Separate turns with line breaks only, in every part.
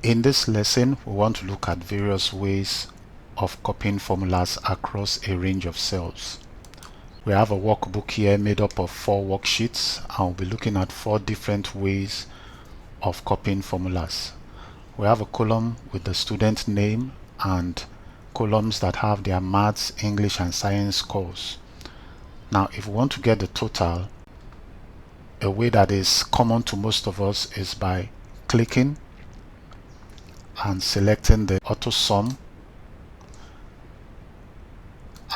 In this lesson, we want to look at various ways of copying formulas across a range of cells. We have a workbook here made up of 4 worksheets, and we'll be looking at 4 different ways of copying formulas. We have a column with the student name and columns that have their maths, English and science scores. Now if we want to get the total, a way that is common to most of us is by clicking and selecting the auto sum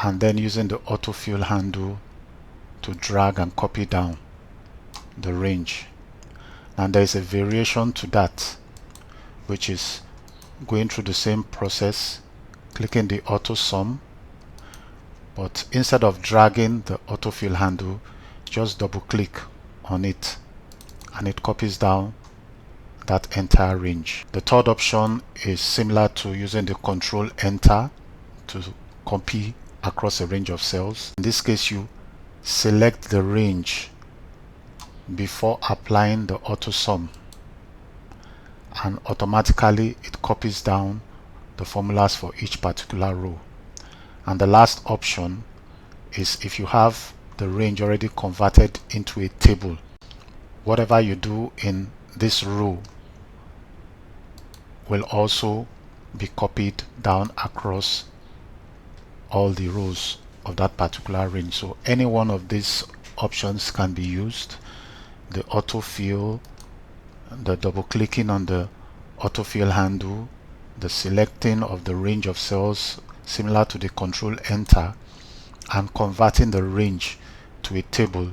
and then using the autofill handle to drag and copy down the range. And there is a variation to that, which is going through the same process, clicking the auto sum, but instead of dragging the autofill handle, just double click on it and it copies down that entire range. The third option is similar to using the control enter to copy across a range of cells. In this case, you select the range before applying the auto sum and automatically it copies down the formulas for each particular row. And the last option is if you have the range already converted into a table, whatever you do in this row will also be copied down across all the rows of that particular range. So any one of these options can be used: the autofill, the double clicking on the autofill handle, the selecting of the range of cells similar to the control enter, and converting the range to a table